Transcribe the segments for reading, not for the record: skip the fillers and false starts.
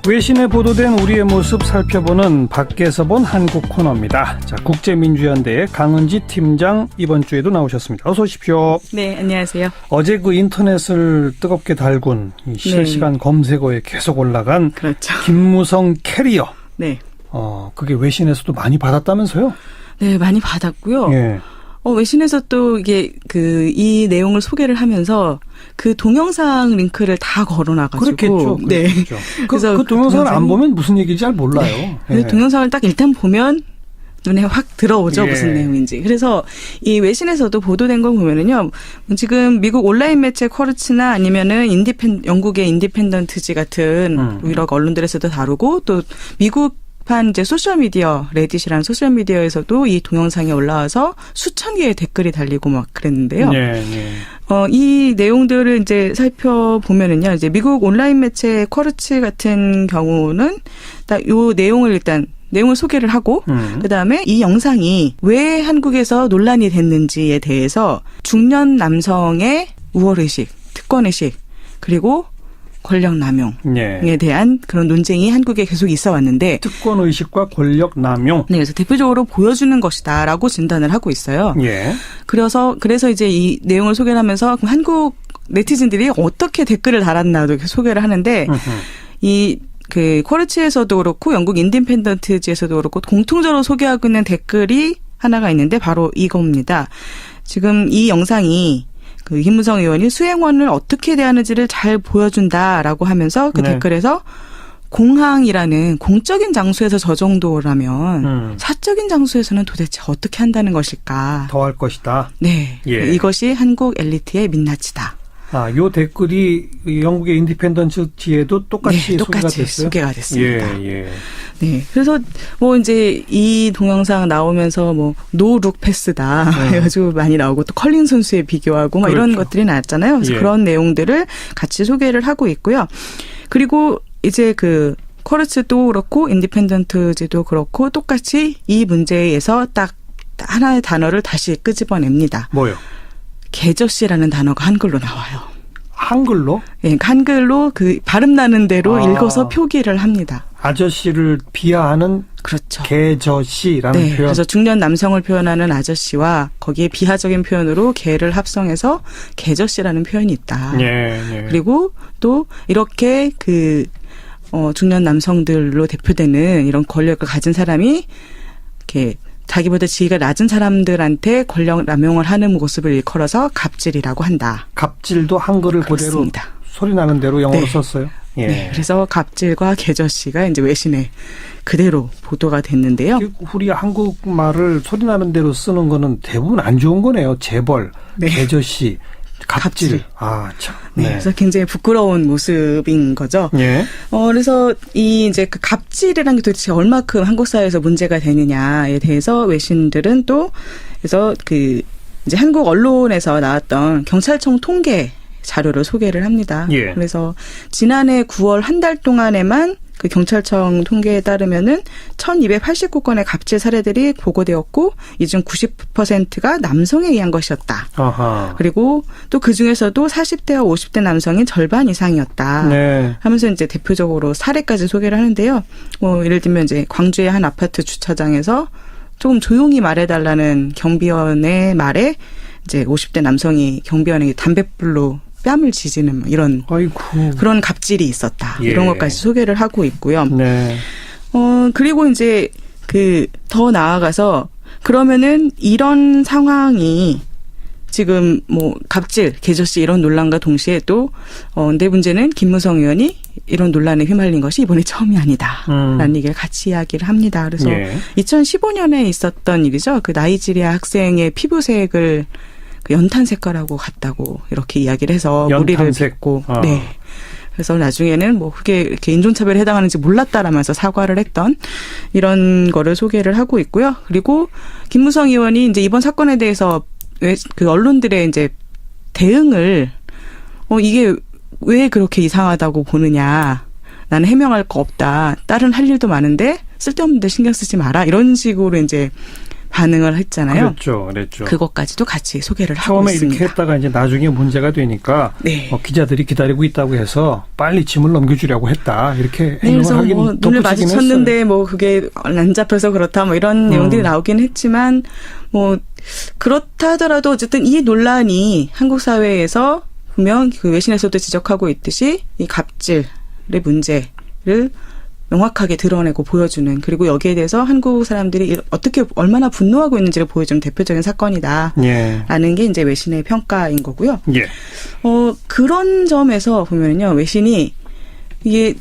외신에 보도된 우리의 모습 살펴보는 밖에서 본 한국 코너입니다. 자, 국제민주연대의 강은지 팀장 이번 주에도 나오셨습니다. 어서 오십시오. 네, 안녕하세요. 어제 그 인터넷을 뜨겁게 달군 이 실시간 검색어에 계속 올라간 그렇죠. 김무성 캐리어. 네. 그게 외신에서도 많이 받았다면서요? 네, 많이 받았고요. 예. 외신에서 또 이게 이 내용을 소개를 하면서 그 동영상 링크를 다 걸어놔가지고. 그렇겠죠. 네. 그래서 그 동영상을 안 보면 무슨 얘기인지 잘 몰라요. 네. 예. 그 동영상을 딱 일단 보면 눈에 확 들어오죠. 예. 무슨 내용인지. 그래서 이 외신에서도 보도된 걸 보면은요. 지금 미국 온라인 매체 쿼르츠나 아니면은 영국의 인디펜던트지 같은 유럽 언론들에서도 다루고 또 미국판 이제 소셜미디어 레딧이라는 소셜미디어에서도 이 동영상이 올라와서 수천 개의 댓글이 달리고 막 그랬는데요. 예, 예. 이 내용들을 이제 살펴보면은요. 이제 미국 온라인 매체 쿼르츠 같은 경우는 딱 요 내용을 내용을 소개를 하고 그다음에 이 영상이 왜 한국에서 논란이 됐는지에 대해서 중년 남성의 우월의식, 특권의식 그리고 권력 남용에 대한 그런 논쟁이 한국에 계속 있어 왔는데 특권의식과 권력 남용. 네, 그래서 대표적으로 보여주는 것이다라고 진단을 하고 있어요. 예. 그래서 이제 이 내용을 소개를 하면서 그럼 한국 네티즌들이 어떻게 댓글을 달았나도 이렇게 소개를 하는데 쿼르츠에서도 그렇고 영국 인디펜던트지에서도 그렇고 공통적으로 소개하고 있는 댓글이 하나가 있는데 바로 이겁니다. 지금 이 영상이 김무성 의원이 수행원을 어떻게 대하는지를 잘 보여준다라고 하면서 그 댓글에서 공항이라는 공적인 장소에서 저 정도라면 사적인 장소에서는 도대체 어떻게 한다는 것일까? 더 할 것이다. 네. 예. 이것이 한국 엘리트의 민낯이다. 요 댓글이 영국의 인디펜던트지에도 똑같이 소개가 됐습니다. 예. 네. 그래서 이제 이 동영상 나오면서 노룩 패스다 해가지고 많이 나오고 또 컬링 선수에 비교하고 막 이런 것들이 나왔잖아요. 그래서 그런 내용들을 같이 소개를 하고 있고요. 그리고 이제 쿼르츠도 그렇고 인디펜던트지도 그렇고 똑같이 이 문제에서 딱 하나의 단어를 다시 끄집어냅니다. 뭐요? 개저씨라는 단어가 한글로 나와요. 한글로? 네, 한글로 발음 나는 대로 읽어서 표기를 합니다. 아저씨를 비하하는 그렇죠. 개저씨라는 표현. 그래서 중년 남성을 표현하는 아저씨와 거기에 비하적인 표현으로 개를 합성해서 개저씨라는 표현이 있다. 예. 그리고 또 이렇게 중년 남성들로 대표되는 이런 권력을 가진 사람이 이렇게 자기보다 지위가 낮은 사람들한테 권력 남용을 하는 모습을 일컬어서 갑질이라고 한다. 갑질도 한글을 그렇습니다. 그대로 소리 나는 대로 영어로 썼어요. 예. 네, 그래서 갑질과 개저씨가 이제 외신에 그대로 보도가 됐는데요. 우리 한국말을 소리 나는 대로 쓰는 거는 대부분 안 좋은 거네요. 재벌, 개저씨, 갑질. 참. 네. 그래서 굉장히 부끄러운 모습인 거죠. 예. 그래서 이제 갑질이라는 게 도대체 얼마큼 한국 사회에서 문제가 되느냐에 대해서 외신들은 또 그래서 이제 한국 언론에서 나왔던 경찰청 통계 자료를 소개를 합니다. 예. 그래서 지난해 9월 한 달 동안에만 경찰청 통계에 따르면은 1289건의 갑질 사례들이 보고되었고 이 중 90%가 남성에 의한 것이었다. 아하. 그리고 또 그중에서도 40대와 50대 남성이 절반 이상이었다. 네. 하면서 이제 대표적으로 사례까지 소개를 하는데요. 예를 들면 이제 광주의 한 아파트 주차장에서 조금 조용히 말해달라는 경비원의 말에 이제 50대 남성이 경비원에게 담뱃불로 뺨을 지지는 이런 그런 갑질이 있었다. 예. 이런 것까지 소개를 하고 있고요. 네. 그리고 이제 더 나아가서 그러면은 이런 상황이 지금 갑질, 개저씨 이런 논란과 동시에 또 근데 문제는 김무성 의원이 이런 논란에 휘말린 것이 이번이 처음이 아니다라는 얘기를 같이 이야기를 합니다. 그래서 2015년에 있었던 일이죠. 나이지리아 학생의 피부색을 연탄 색깔하고 같다고 이렇게 이야기를 해서 무리를 빚고 네. 그래서 나중에는 그게 이렇게 인종차별에 해당하는지 몰랐다라면서 사과를 했던 이런 거를 소개를 하고 있고요. 그리고 김무성 의원이 이제 이번 사건에 대해서 언론들의 이제 대응을 이게 왜 그렇게 이상하다고 보느냐. 나는 해명할 거 없다. 다른 할 일도 많은데 쓸데없는 데 신경 쓰지 마라. 이런 식으로 이제 반응을 했잖아요. 그랬죠. 그것까지도 같이 소개를 하고 처음에 있습니다. 이렇게 했다가 이제 나중에 문제가 되니까 네. 기자들이 기다리고 있다고 해서 빨리 짐을 넘겨주려고 했다. 이렇게 네, 그래서 하긴 눈을 덧붙이긴 마주쳤는데 했어요. 뭐 그게 안 잡혀서 그렇다 뭐 이런 내용들이 나오긴 했지만 뭐 그렇다 하더라도 어쨌든 이 논란이 한국 사회에서 분명 그 외신에서도 지적하고 있듯이 이 갑질의 문제를 명확하게 드러내고 보여주는, 그리고 여기에 대해서 한국 사람들이 어떻게 얼마나 분노하고 있는지를 보여주는 대표적인 사건이다라는 게 이제 외신의 평가인 거고요. 예. 그런 점에서 보면요, 외신이 이게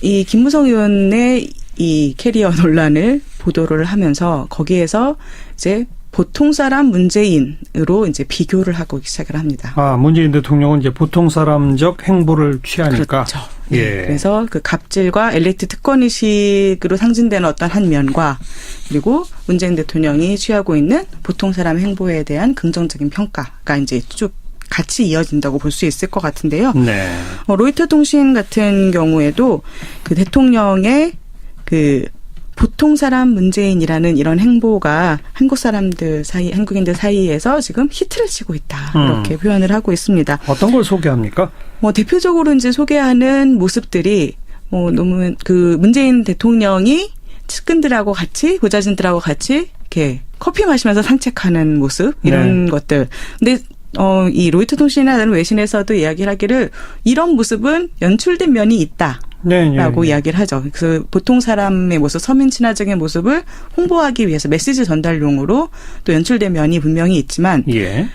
이 김무성 의원의 이 캐리어 논란을 보도를 하면서 거기에서 이제 보통 사람 문재인으로 이제 비교를 하고 시작을 합니다. 문재인 대통령은 이제 보통 사람적 행보를 취하니까. 그렇죠. 예. 네. 그래서 그 갑질과 엘리트 특권의식으로 상징되는 어떤 한 면과, 그리고 문재인 대통령이 취하고 있는 보통 사람 행보에 대한 긍정적인 평가가 이제 쭉 같이 이어진다고 볼 수 있을 것 같은데요. 네. 로이터 통신 같은 경우에도 그 대통령의 그 보통 사람 문재인이라는 이런 행보가 한국 사람들 사이, 한국인들 사이에서 지금 히트를 치고 있다. 이렇게 표현을 하고 있습니다. 어떤 걸 소개합니까? 대표적으로 이제 소개하는 모습들이 너무 그 문재인 대통령이 측근들하고 같이, 보좌진들하고 같이 이렇게 커피 마시면서 산책하는 모습, 이런 것들. 근데 이 로이터 통신이나 다른 외신에서도 이야기를 하기를 이런 모습은 연출된 면이 있다. 라고 이야기를 하죠. 그래서 보통 사람의 모습, 서민 친화적인 모습을 홍보하기 위해서 메시지 전달용으로 또 연출된 면이 분명히 있지만,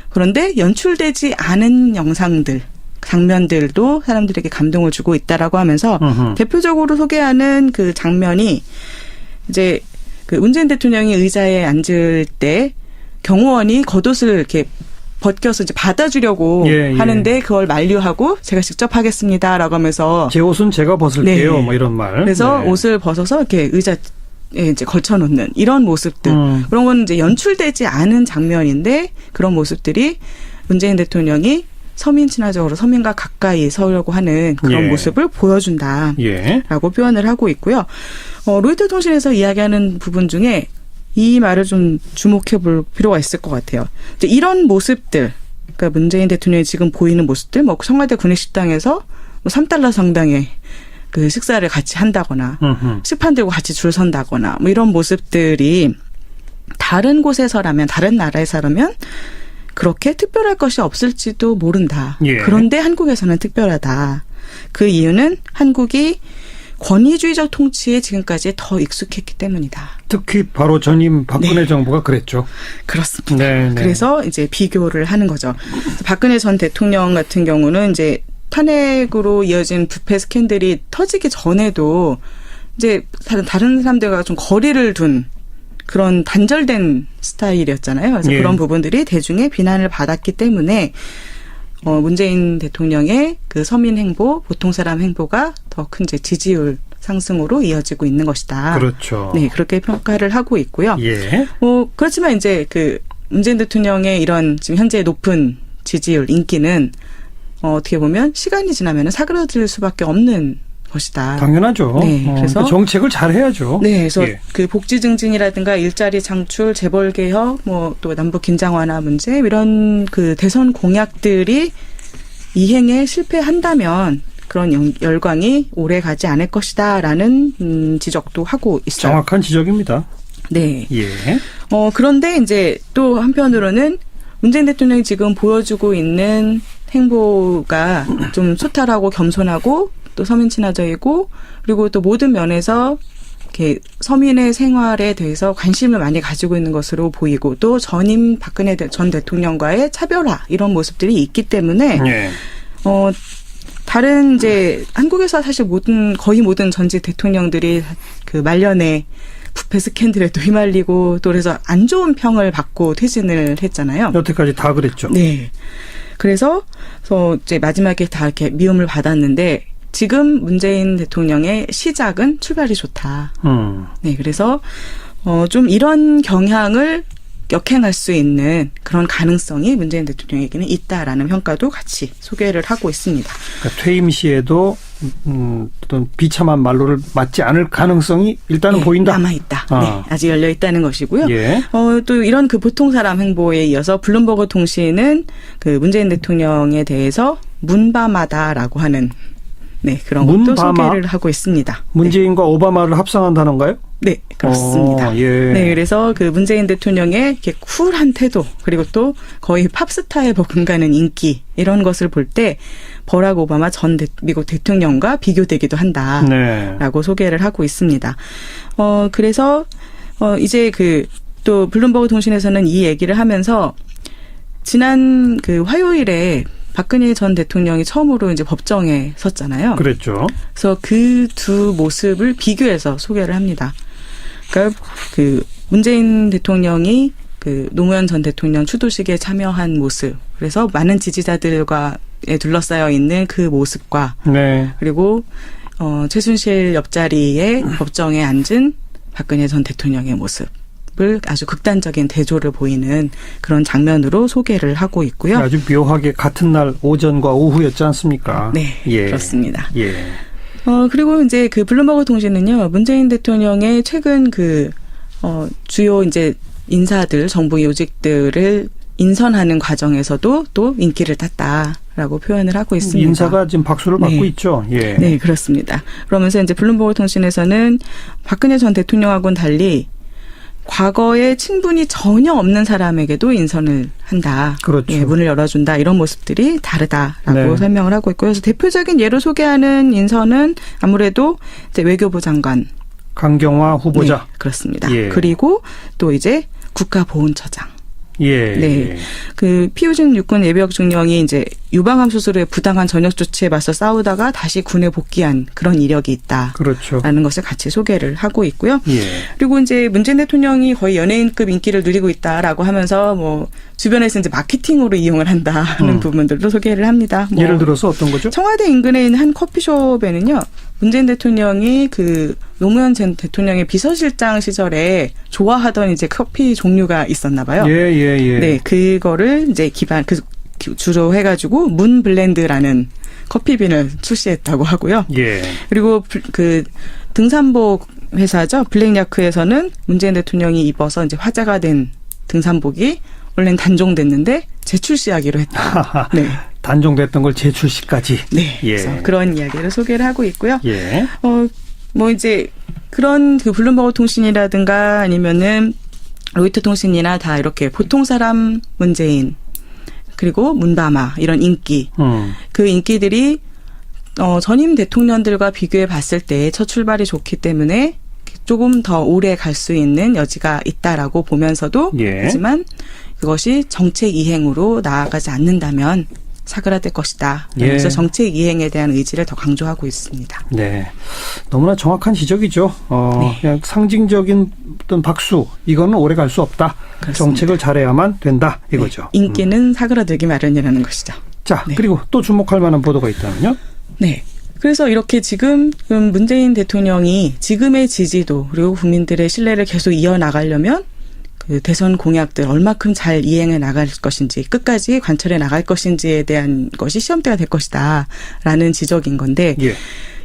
그런데 연출되지 않은 영상들, 장면들도 사람들에게 감동을 주고 있다라고 하면서 대표적으로 소개하는 그 장면이 이제 그 문재인 대통령이 의자에 앉을 때 경호원이 겉옷을 이렇게 벗겨서 이제 받아주려고 하는데 그걸 만류하고 제가 직접 하겠습니다라고 하면서 제 옷은 제가 벗을게요. 뭐 이런 말. 그래서 옷을 벗어서 이렇게 의자에 이제 걸쳐놓는 이런 모습들, 그런 건 이제 연출되지 않은 장면인데 그런 모습들이 문재인 대통령이 서민 친화적으로 서민과 가까이 서려고 하는 그런 모습을 보여준다라고 표현을 하고 있고요. 로이터 통신에서 이야기하는 부분 중에 이 말을 좀 주목해 볼 필요가 있을 것 같아요. 이제 이런 모습들, 그러니까 문재인 대통령이 지금 보이는 모습들, 뭐 청와대 구내식당에서 뭐 3달러 상당의 그 식사를 같이 한다거나, 식판 들고 같이 줄 선다거나, 뭐 이런 모습들이 다른 곳에서라면, 다른 나라에서라면 그렇게 특별할 것이 없을지도 모른다. 그런데 한국에서는 특별하다. 그 이유는 한국이 권위주의적 통치에 지금까지 더 익숙했기 때문이다. 특히 바로 전임 박근혜 정부가 그랬죠. 그렇습니다. 그래서 이제 비교를 하는 거죠. 박근혜 전 대통령 같은 경우는 이제 탄핵으로 이어진 부패 스캔들이 터지기 전에도 이제 다른 사람들과 좀 거리를 둔 그런 단절된 스타일이었잖아요. 그래서 그런 부분들이 대중의 비난을 받았기 때문에 문재인 대통령의 그 서민 행보, 보통 사람 행보가 더 큰 이제 지지율 상승으로 이어지고 있는 것이다. 그렇죠. 네, 그렇게 평가를 하고 있고요. 그렇지만 이제 그 문재인 대통령의 이런 지금 현재 높은 지지율, 인기는 어떻게 보면 시간이 지나면 사그라들 수밖에 없는 것이다. 당연하죠. 그래서 정책을 잘 해야죠. 네, 그래서 그 복지 증진이라든가 일자리 창출, 재벌 개혁, 뭐 또 남북 긴장 완화 문제 이런 그 대선 공약들이 이행에 실패한다면 그런 열광이 오래 가지 않을 것이다라는 지적도 하고 있어요. 정확한 지적입니다. 네. 그런데 이제 또 한편으로는 문재인 대통령이 지금 보여주고 있는 행보가 좀 소탈하고 겸손하고 또 서민 친화적이고, 그리고 또 모든 면에서 이렇게 서민의 생활에 대해서 관심을 많이 가지고 있는 것으로 보이고, 또 전임 박근혜 전 대통령과의 차별화 이런 모습들이 있기 때문에 다른 이제 한국에서 사실 거의 모든 전직 대통령들이 그 말년에 부패 스캔들에 또 휘말리고 또 그래서 안 좋은 평을 받고 퇴진을 했잖아요. 여태까지 다 그랬죠. 네. 그래서 이제 마지막에 다 이렇게 미움을 받았는데 지금 문재인 대통령의 시작은 출발이 좋다. 네, 그래서 좀 이런 경향을 역행할 수 있는 그런 가능성이 문재인 대통령에게는 있다라는 평가도 같이 소개를 하고 있습니다. 그러니까 퇴임 시에도 어떤 비참한 말로를 맞지 않을 가능성이 일단은 보인다. 남아있다. 아. 네, 아직 열려있다는 것이고요. 예. 또 이런 그 보통 사람 행보에 이어서 블룸버그 통신은 그 문재인 대통령에 대해서 문바마다라고 하는 그런 것도 문바마? 소개를 하고 있습니다. 문재인과 오바마를 합성한 단어인가요? 네, 그렇습니다. 예. 네, 그래서 그 문재인 대통령의 이렇게 쿨한 태도, 그리고 또 거의 팝스타에 버금가는 인기, 이런 것을 볼 때 버락 오바마 전 미국 대통령과 비교되기도 한다라고 소개를 하고 있습니다. 그래서 이제 또 블룸버그 통신에서는 이 얘기를 하면서 지난 그 화요일에 박근혜 전 대통령이 처음으로 이제 법정에 섰잖아요. 그랬죠. 그래서 그 두 모습을 비교해서 소개를 합니다. 그러니까 그 문재인 대통령이 그 노무현 전 대통령 추도식에 참여한 모습, 그래서 많은 지지자들과 둘러싸여 있는 그 모습과 네. 그리고 최순실 옆자리에 법정에 앉은 박근혜 전 대통령의 모습을 아주 극단적인 대조를 보이는 그런 장면으로 소개를 하고 있고요. 아주 묘하게 같은 날 오전과 오후였지 않습니까? 네, 예. 그렇습니다. 예. 그리고 이제 그 블룸버그 통신은요, 문재인 대통령의 최근 주요 이제 인사들, 정부 요직들을 인선하는 과정에서도 또 인기를 탔다라고 표현을 하고 있습니다. 인사가 지금 박수를 받고 있죠. 예. 네, 그렇습니다. 그러면서 이제 블룸버그 통신에서는 박근혜 전 대통령하고는 달리 과거에 친분이 전혀 없는 사람에게도 인선을 한다. 그렇죠. 예, 문을 열어준다. 이런 모습들이 다르다라고 네. 설명을 하고 있고요. 그래서 대표적인 예로 소개하는 인선은 아무래도 이제 외교부 장관. 강경화 후보자. 네, 그렇습니다. 예. 그리고 또 이제 국가보훈처장. 예. 네. 그 피우준 육군 예비역 중령이 이제 유방암 수술의 부당한 전역 조치에 맞서 싸우다가 다시 군에 복귀한 그런 이력이 있다. 그렇죠. 라는 것을 같이 소개를 하고 있고요. 예. 그리고 이제 문재인 대통령이 거의 연예인급 인기를 누리고 있다라고 하면서 뭐 주변에서 이제 마케팅으로 이용을 한다 하는 부분들도 소개를 합니다. 뭐 예를 들어서 어떤 거죠? 청와대 인근에 있는 한 커피숍에는요, 문재인 대통령이 그 노무현 전 대통령의 비서실장 시절에 좋아하던 이제 커피 종류가 있었나 봐요. 예. 네, 그거를 이제 주로 해가지고 문 블렌드라는 커피빈을 출시했다고 하고요. 예. 그리고 그 등산복 회사죠, 블랙야크에서는 문재인 대통령이 입어서 이제 화제가 된 등산복이 원래는 단종됐는데 재출시하기로 했다. 네. 단종됐던 걸 재출시까지. 네. 예. 그래서 그런 이야기를 소개를 하고 있고요. 예. 뭐 이제 그런 그 블룸버그 통신이라든가 아니면은 로이터 통신이나 다 이렇게 보통 사람 문재인 그리고 문바마 이런 인기 그 인기들이 전임 대통령들과 비교해 봤을 때 첫 출발이 좋기 때문에 조금 더 오래 갈 수 있는 여지가 있다라고 보면서도 예. 하지만 그것이 정책 이행으로 나아가지 않는다면 사그라들 것이다. 그래서 예. 정책 이행에 대한 의지를 더 강조하고 있습니다. 네, 너무나 정확한 지적이죠. 네. 그냥 상징적인 어떤 박수, 이거는 오래 갈 수 없다. 그렇습니다. 정책을 잘해야만 된다, 이거죠. 네. 인기는 사그라들기 마련이라는 것이죠. 자, 네. 그리고 또 주목할 만한 보도가 있다면요? 네. 그래서 이렇게 지금 문재인 대통령이 지금의 지지도 그리고 국민들의 신뢰를 계속 이어나가려면 그 대선 공약들 얼마큼 잘 이행해 나갈 것인지 끝까지 관철해 나갈 것인지에 대한 것이 시험대가 될 것이다라는 지적인 건데 예.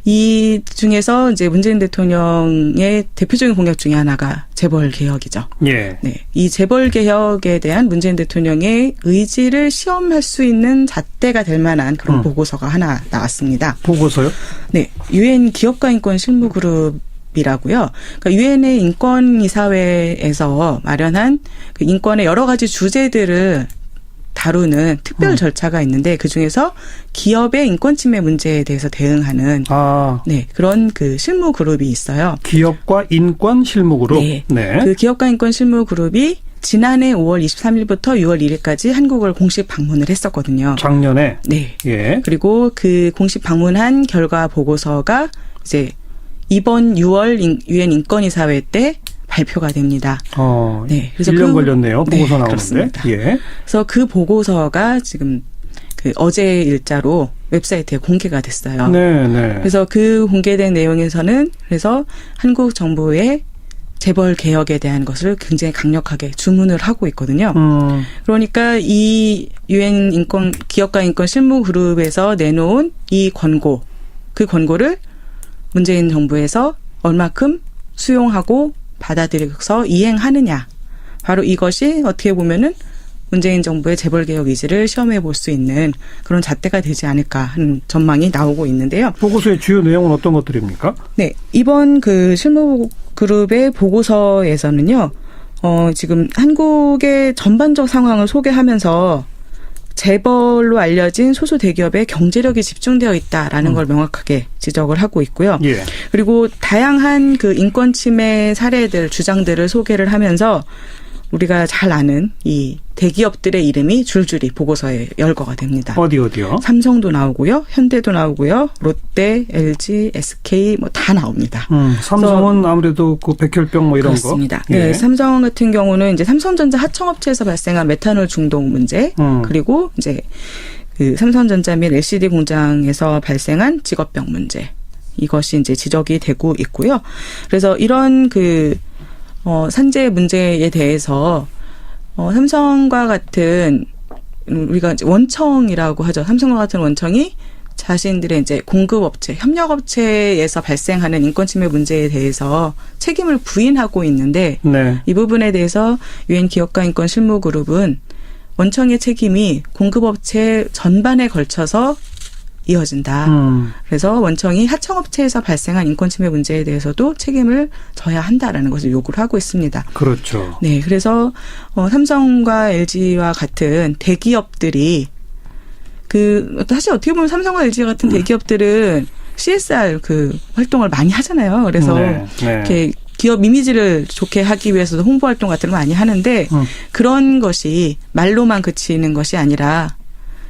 이 중에서 이제 문재인 대통령의 대표적인 공약 중에 하나가 재벌 개혁이죠. 예. 네, 이 재벌 개혁에 대한 문재인 대통령의 의지를 시험할 수 있는 잣대가 될 만한 그런 보고서가 하나 나왔습니다. 보고서요? 네, 유엔 기업가 인권 실무 그룹 이라고요. 그러니까 유엔의 인권이사회에서 마련한 그 인권의 여러 가지 주제들을 다루는 특별 절차가 있는데 그 중에서 기업의 인권 침해 문제에 대해서 대응하는 네, 그런 그 실무 그룹이 있어요. 기업과 인권 실무 그룹. 네. 네. 그 기업가 인권 실무 그룹이 지난해 5월 23일부터 6월 1일까지 한국을 공식 방문을 했었거든요. 작년에. 네. 예. 그리고 그 공식 방문한 결과 보고서가 이제 이번 6월 유엔 인권이사회 때 발표가 됩니다. 네. 그래서 1년 걸렸네요. 보고서 나오는데. 그렇습니다. 예. 그래서 그 보고서가 지금 그 어제 일자로 웹사이트에 공개가 됐어요. 네. 그래서 그 공개된 내용에서는 그래서 한국 정부의 재벌 개혁에 대한 것을 굉장히 강력하게 주문을 하고 있거든요. 그러니까 이 유엔 기업가 인권 실무 그룹에서 내놓은 이 권고 그 권고를 문재인 정부에서 얼마큼 수용하고 받아들여서 이행하느냐. 바로 이것이 어떻게 보면은 문재인 정부의 재벌개혁 의지를 시험해 볼 수 있는 그런 잣대가 되지 않을까 하는 전망이 나오고 있는데요. 보고서의 주요 내용은 어떤 것들입니까? 네. 이번 그 실무그룹의 보고서에서는요, 지금 한국의 전반적 상황을 소개하면서 재벌로 알려진 소수 대기업의 경제력이 집중되어 있다라는 걸 명확하게 지적을 하고 있고요. 예. 그리고 다양한 그 인권 침해 사례들, 주장들을 소개를 하면서 우리가 잘 아는 이 대기업들의 이름이 줄줄이 보고서에 열거가 됩니다. 어디요? 삼성도 나오고요, 현대도 나오고요, 롯데, LG, SK 뭐 다 나옵니다. 삼성은 아무래도 그 백혈병 뭐 이런 그렇습니다. 거. 네, 예. 삼성 같은 경우는 이제 삼성전자 하청업체에서 발생한 메탄올 중독 문제, 그리고 이제 그 삼성전자 및 LCD 공장에서 발생한 직업병 문제, 이것이 이제 지적이 되고 있고요. 그래서 이런 그 산재 문제에 대해서 삼성과 같은 우리가 이제 원청이라고 하죠. 삼성과 같은 원청이 자신들의 이제 공급업체, 협력업체에서 발생하는 인권침해 문제에 대해서 책임을 부인하고 있는데 네. 이 부분에 대해서 유엔 기업가 인권 실무그룹은 원청의 책임이 공급업체 전반에 걸쳐서 이어진다. 그래서 원청이 하청업체에서 발생한 인권침해 문제에 대해서도 책임을 져야 한다라는 것을 요구를 하고 있습니다. 그렇죠. 네, 그래서 삼성과 LG와 같은 대기업들이 사실 어떻게 보면 삼성과 LG 같은 대기업들은 CSR 그 활동을 많이 하잖아요. 그래서 이렇게 기업 이미지를 좋게 하기 위해서도 홍보 활동 같은 걸 많이 하는데 그런 것이 말로만 그치는 것이 아니라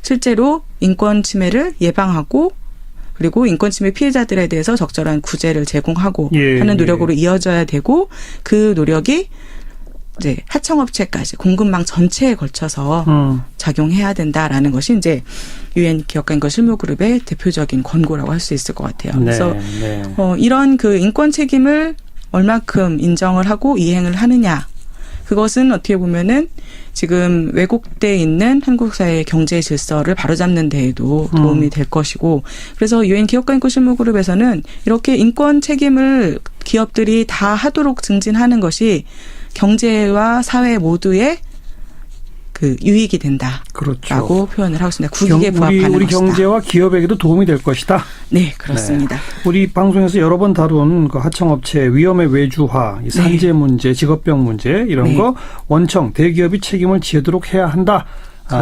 실제로 인권 침해를 예방하고 그리고 인권 침해 피해자들에 대해서 적절한 구제를 제공하고 하는 노력으로 이어져야 되고 그 노력이 이제 하청업체까지 공급망 전체에 걸쳐서 작용해야 된다라는 것이 이제 유엔 기업가 인권 실무그룹의 대표적인 권고라고 할 수 있을 것 같아요. 그래서 이런 그 인권 책임을 얼마큼 인정을 하고 이행을 하느냐. 그것은 어떻게 보면은 지금 왜곡돼 있는 한국 사회의 경제 질서를 바로잡는 데에도 도움이 될 것이고 그래서 유엔 기업가 인권 실무그룹에서는 이렇게 인권 책임을 기업들이 다 하도록 증진하는 것이 경제와 사회 모두의 그 유익이 된다. 그렇죠. 라고 표현을 하고 있습니다. 국익에 부합하는 우리 것이다. 경제와 기업에게도 도움이 될 것이다. 네, 그렇습니다. 네. 우리 방송에서 여러 번 다룬 그 하청업체 위험의 외주화, 이 산재 문제, 직업병 문제 이런 거 원청, 대기업이 책임을 지도록 해야 한다.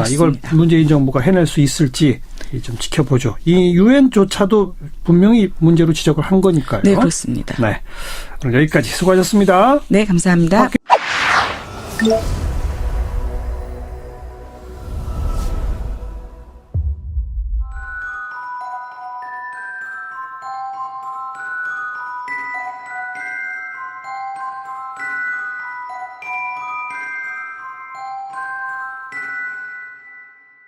이걸 문재인 정부가 해낼 수 있을지 좀 지켜보죠. 이 유엔조차도 분명히 문제로 지적을 한 거니까요. 네, 그렇습니다. 네, 오늘 여기까지 수고하셨습니다. 네, 감사합니다.